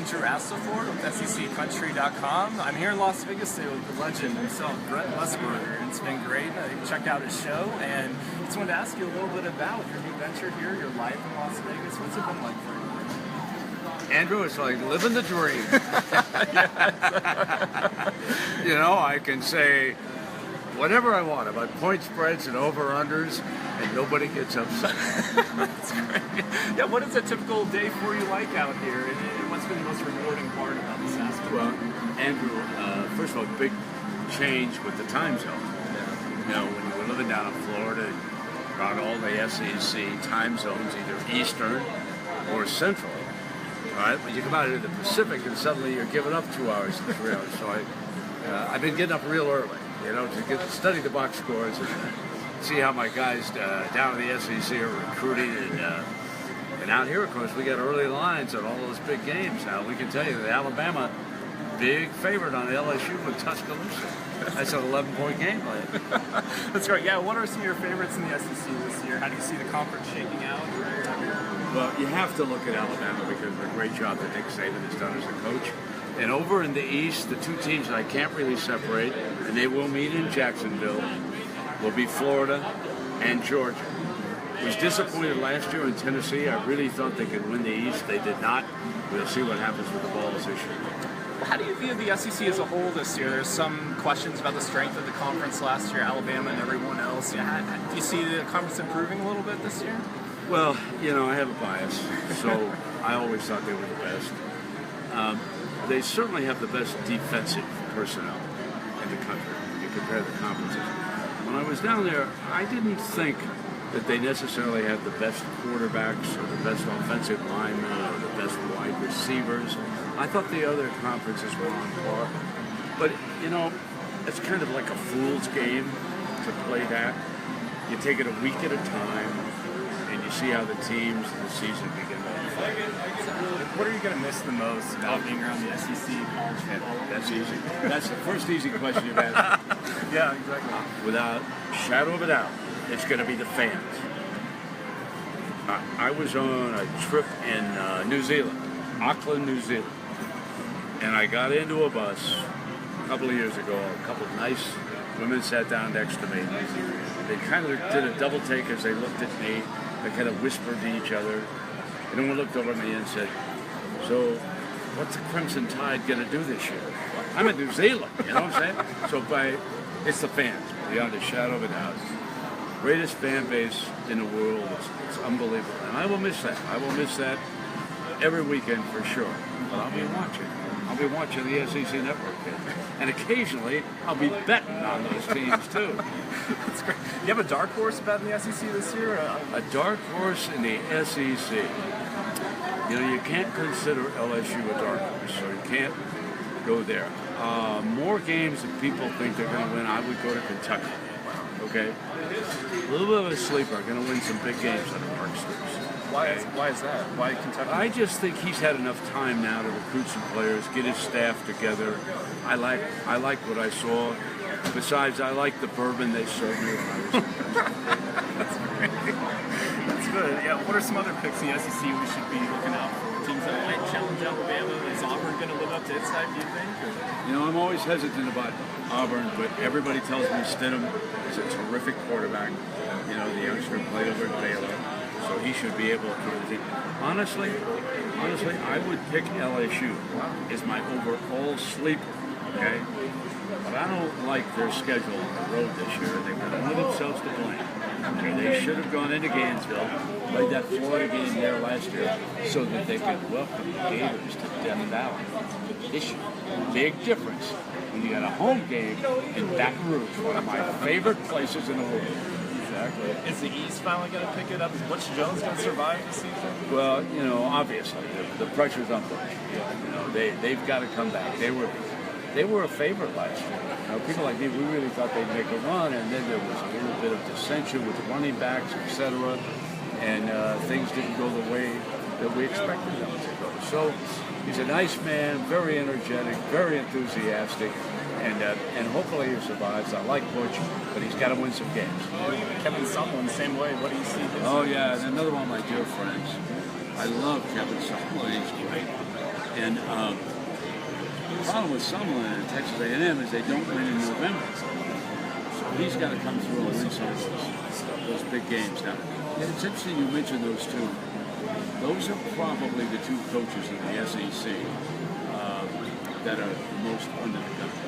Andrew Astleford with SECCountry.com. I'm here in Las Vegas today with the legend himself, Brent Musburger, and it's been great. Checked out his show, and just wanted to ask you a little bit about your new venture here, your life in Las Vegas. What's it been like for you? Andrew, it's like living the dream. You know, I can say whatever I want about point spreads and over-unders, and nobody gets upset. That's great. Yeah, what is a typical day for you like out here? And what's been the most rewarding part about this aspect? Well, Andrew, first of all, big change with the time zone. You know, when you were living down in Florida, around all the SEC time zones, either Eastern or Central. All right, when you come out into the Pacific, and suddenly you're giving up 2 hours and 3 hours. So I've been getting up real early, you know, to study the box scores and see how my guys down in the SEC are recruiting. And out here, of course, we got early lines on all those big games. Now, we can tell you that Alabama, big favorite on LSU with Tuscaloosa. That's an 11-point game. That's right. Yeah, what are some of your favorites in the SEC this year? How do you see the conference shaking out? Well, you have to look at Alabama because of the great job that Nick Saban has done as a coach. And over in the East, the two teams that I can't really separate, and they will meet in Jacksonville, will be Florida and Georgia. Was disappointed last year in Tennessee. I really thought they could win the East. They did not. We'll see what happens with the balls this year. How do you view the SEC as a whole this year? There's some questions about the strength of the conference last year, Alabama and everyone else. Do you see the conference improving a little bit this year? Well, you know, I have a bias, so I always thought they were the best. They certainly have the best defensive personnel in the country when you compare the conferences. When I was down there, I didn't think that they necessarily had the best quarterbacks or the best offensive linemen or the best wide receivers. I thought the other conferences were on par. But, you know, it's kind of like a fool's game to play that. You take it a week at a time, and you see how the teams in the season begin to unfold. What are you going to miss the most about being around the SEC college football? That's easy. That's the first easy question you've asked. Yeah, exactly. Without a shadow of a doubt, it's going to be the fans. I was on a trip in New Zealand, Auckland, New Zealand, and I got into a bus a couple of years ago. A couple of nice women sat down next to me. They kind of did a double take as they looked at me. They kind of whispered to each other. And then one looked over at me and said, "So, what's the Crimson Tide going to do this year?" I'm in New Zealand, you know what I'm saying? So it's the fans, beyond a shadow of a doubt. Greatest fan base in the world. It's unbelievable. And I will miss that. I will miss that every weekend for sure. But I'll be watching. I'll be watching the SEC Network. And occasionally, I'll be betting on those teams, too. That's great. You have a dark horse bet in the SEC this year? A dark horse in the SEC. You know, you can't consider LSU a dark horse, so you can't go there. More games that people think they're going to win, I would go to Kentucky. Okay? A little bit of a sleeper, going to win some big games under Mark Stoops. Why is that? Why Kentucky? I just think he's had enough time now to recruit some players, get his staff together. I like what I saw. Besides, I like the bourbon they served me when I was in That's great. That's good. Yeah. What are some other picks in the SEC we should be looking out for? Teams that might challenge Alabama. Is Auburn going to live up to its hype, do you think? You know, I'm always hesitant about Auburn, but everybody tells me Stidham is a terrific quarterback. You know, the youngster played over at Baylor, so he should be able to carry the team. Honestly, I would pick LSU as my overall sleeper, okay? But I don't like their schedule on the road this year. They've got only themselves to blame. Okay, they should have gone into Gainesville, played that Florida game there last year, so that they could welcome the Gators to Death Valley. Issue. Big difference when you got a home game in Baton Rouge, one of my favorite places in the world. Exactly. Is the East finally going to pick it up? Is Butch Jones going to survive this season? Well, you know, obviously the pressure's on Butch. You know, they've got to come back. They were a favorite last year. You know, people like me, we really thought they'd make a run, and then there was a little bit of dissension with running backs, etc., and things didn't go the way that we expected them to go. So he's a nice man, very energetic, very enthusiastic, and hopefully he survives. I like Butch, but he's got to win some games. Kevin Sumlin, same way. What do you see this Oh, yeah, and another one of my dear friends. I love Kevin Sumlin. He's great. And the problem with Summerlin and Texas A&M is they don't win in November. So he's got to come through and win some of those big games. Now, it's interesting you mentioned those two. Those are probably the two coaches in the SEC that are the most under the gun.